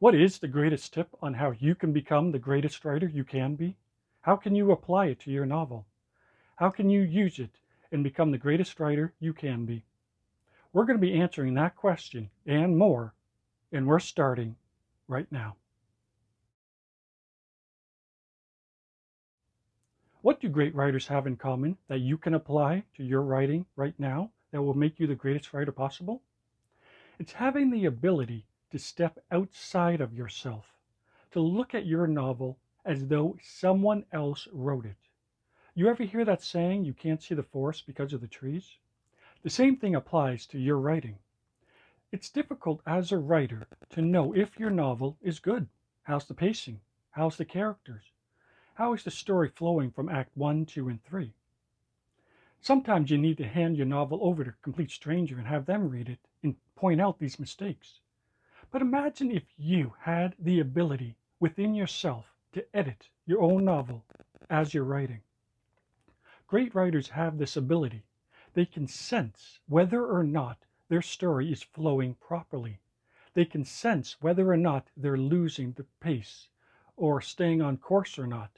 What is the greatest tip on how you can become the greatest writer you can be? How can you apply it to your novel? How can you use it and become the greatest writer you can be? We're going to be answering that question and more, and we're starting right now. What do great writers have in common that you can apply to your writing right now that will make you the greatest writer possible? It's having the ability to step outside of yourself, to look at your novel as though someone else wrote it. You ever hear that saying, you can't see the forest because of the trees? The same thing applies to your writing. It's difficult as a writer to know if your novel is good. How's the pacing? How's the characters? How is the story flowing from Act 1, 2, and 3? Sometimes you need to hand your novel over to a complete stranger and have them read it and point out these mistakes. But imagine if you had the ability within yourself to edit your own novel as you're writing. Great writers have this ability. They can sense whether or not their story is flowing properly. They can sense whether or not they're losing the pace or staying on course or not.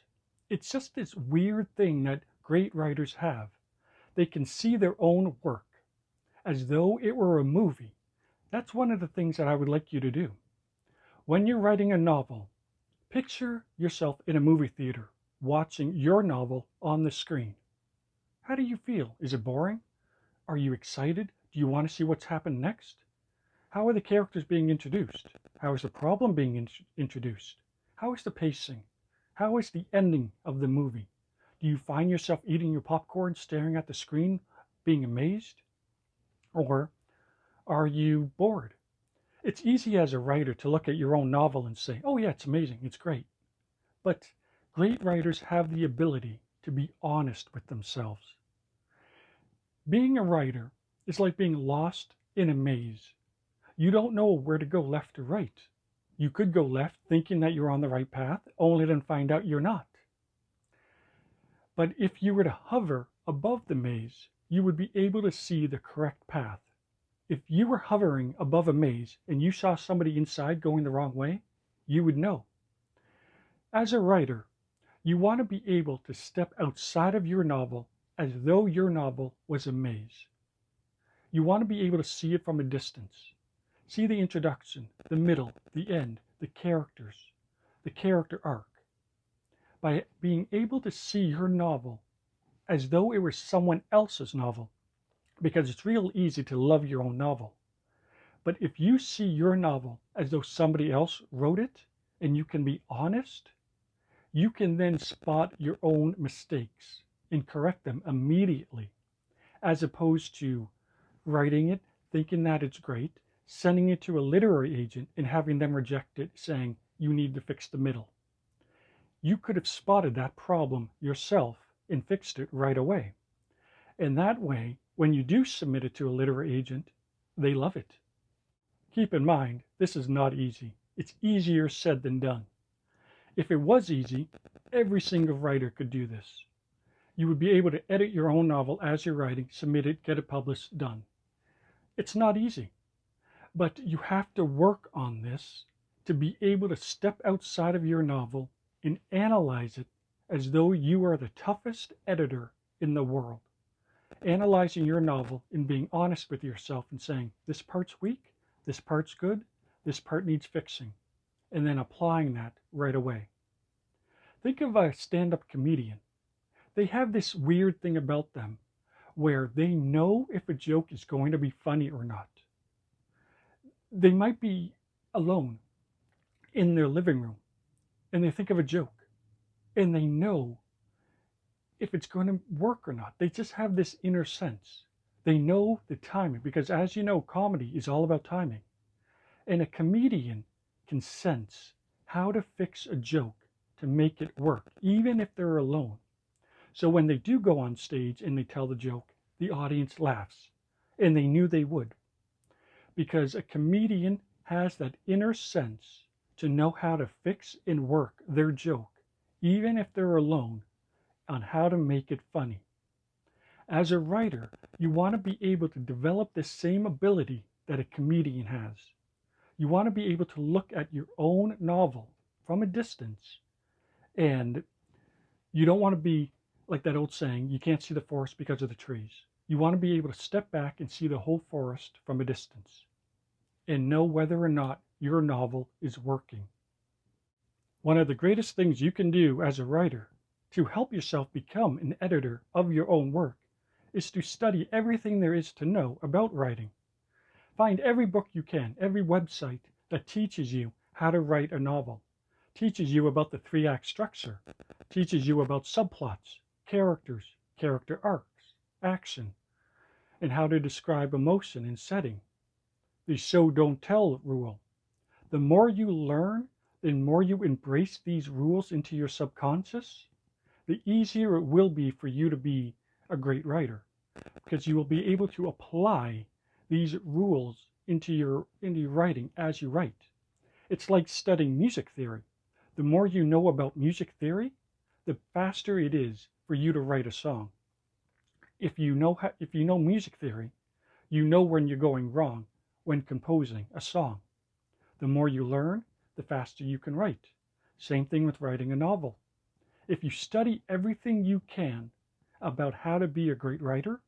It's just this weird thing that great writers have. They can see their own work as though it were a movie. That's one of the things that I would like you to do. When you're writing a novel, picture yourself in a movie theater watching your novel on the screen. How do you feel? Is it boring? Are you excited? Do you want to see what's happened next? How are the characters being introduced? How is the problem being introduced? How is the pacing? How is the ending of the movie? Do you find yourself eating your popcorn, staring at the screen, being amazed? Or are you bored? It's easy as a writer to look at your own novel and say, oh yeah, it's amazing, it's great. But great writers have the ability to be honest with themselves. Being a writer is like being lost in a maze. You don't know where to go, left or right. You could go left thinking that you're on the right path, only to find out you're not. But if you were to hover above the maze, you would be able to see the correct path. If you were hovering above a maze and you saw somebody inside going the wrong way, you would know. As a writer, you want to be able to step outside of your novel as though your novel was a maze. You want to be able to see it from a distance. See the introduction, the middle, the end, the characters, the character arc. By being able to see your novel as though it was someone else's novel, because it's real easy to love your own novel. But if you see your novel as though somebody else wrote it, and you can be honest, you can then spot your own mistakes and correct them immediately, as opposed to writing it, thinking that it's great, sending it to a literary agent and having them reject it, saying, you need to fix the middle. You could have spotted that problem yourself and fixed it right away. And that way, when you do submit it to a literary agent, they love it. Keep in mind, this is not easy. It's easier said than done. If it was easy, every single writer could do this. You would be able to edit your own novel as you're writing, submit it, get it published, done. It's not easy, but you have to work on this to be able to step outside of your novel and analyze it as though you are the toughest editor in the world. Analyzing your novel and being honest with yourself and saying, this part's weak, this part's good, this part needs fixing, and then applying that right away. Think of a stand-up comedian. They have this weird thing about them where they know if a joke is going to be funny or not. They might be alone in their living room and they think of a joke and they know if it's going to work or not. They just have this inner sense. They know the timing because, as you know, comedy is all about timing. And a comedian can sense how to fix a joke to make it work, even if they're alone. So when they do go on stage and they tell the joke, the audience laughs. And they knew they would. Because a comedian has that inner sense to know how to fix and work their joke, even if they're alone, on how to make it funny. As a writer, you want to be able to develop the same ability that a comedian has. You want to be able to look at your own novel from a distance, and you don't want to be like that old saying, you can't see the forest because of the trees. You want to be able to step back and see the whole forest from a distance and know whether or not your novel is working. One of the greatest things you can do as a writer to help yourself become an editor of your own work is to study everything there is to know about writing. Find every book you can, every website that teaches you how to write a novel, teaches you about the 3-act structure, teaches you about subplots, characters, character arcs, action, and how to describe emotion and setting. The show don't tell rule. The more you learn, the more you embrace these rules into your subconscious, the easier it will be for you to be a great writer, because you will be able to apply these rules into your writing as you write. It's like studying music theory. The more you know about music theory, the faster it is for you to write a song. If you know music theory, you know when you're going wrong when composing a song. The more you learn, the faster you can write. Same thing with writing a novel. If you study everything you can about how to be a great writer,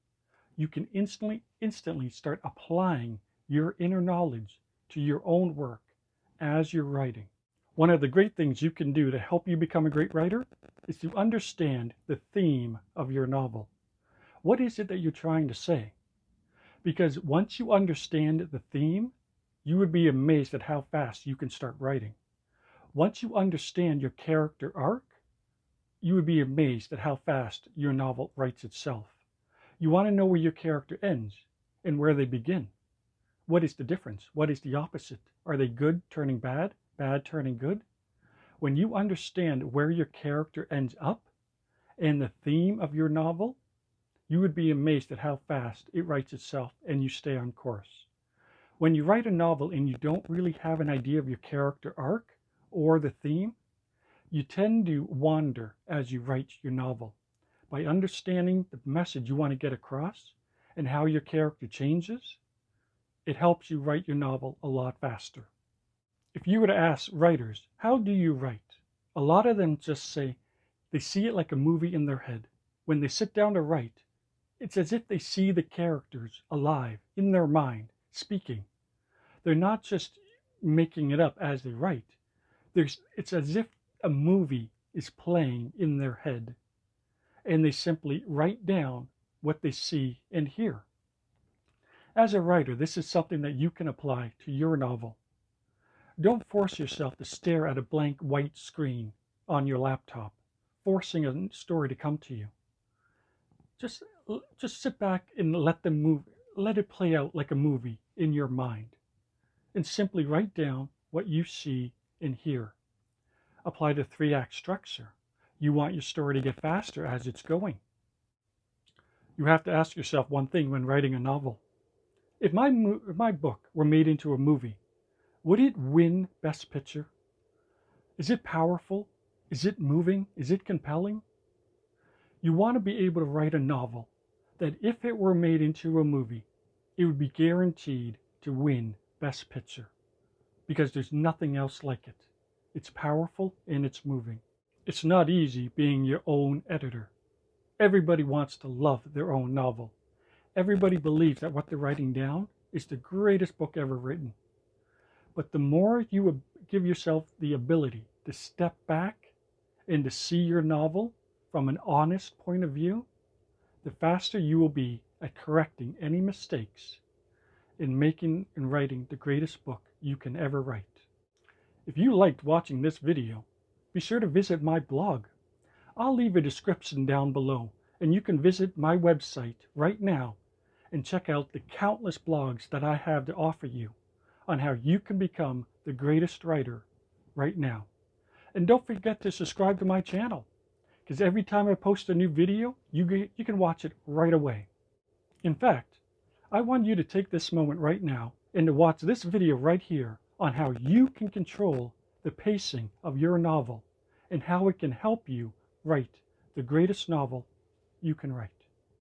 you can instantly start applying your inner knowledge to your own work as you're writing. One of the great things you can do to help you become a great writer is to understand the theme of your novel. What is it that you're trying to say? Because once you understand the theme, you would be amazed at how fast you can start writing. Once you understand your character arc, you would be amazed at how fast your novel writes itself. You want to know where your character ends and where they begin. What is the difference? What is the opposite? Are they good turning bad, bad turning good? When you understand where your character ends up and the theme of your novel, you would be amazed at how fast it writes itself and you stay on course. When you write a novel and you don't really have an idea of your character arc or the theme, you tend to wander as you write your novel. By understanding the message you want to get across and how your character changes, it helps you write your novel a lot faster. If you were to ask writers, how do you write? A lot of them just say they see it like a movie in their head. When they sit down to write, it's as if they see the characters alive in their mind, speaking. They're not just making it up as they write. It's as if a movie is playing in their head, and they simply write down what they see and hear. As a writer, this is something that you can apply to your novel. Don't force yourself to stare at a blank white screen on your laptop, forcing a story to come to you. Just sit back and let it play out like a movie in your mind, and simply write down what you see and hear. Apply the 3-act structure. You want your story to get faster as it's going. You have to ask yourself one thing when writing a novel. If my book were made into a movie, would it win Best Picture? Is it powerful? Is it moving? Is it compelling? You want to be able to write a novel that if it were made into a movie, it would be guaranteed to win Best Picture, because there's nothing else like it. It's powerful and it's moving. It's not easy being your own editor. Everybody wants to love their own novel. Everybody believes that what they're writing down is the greatest book ever written. But the more you give yourself the ability to step back and to see your novel from an honest point of view, the faster you will be at correcting any mistakes in making and writing the greatest book you can ever write. If you liked watching this video, be sure to visit my blog. I'll leave a description down below, and you can visit my website right now and check out the countless blogs that I have to offer you on how you can become the greatest writer right now. And don't forget to subscribe to my channel, because every time I post a new video, you can watch it right away. In fact, I want you to take this moment right now and to watch this video right here on how you can control the pacing of your novel and how it can help you write the greatest novel you can write.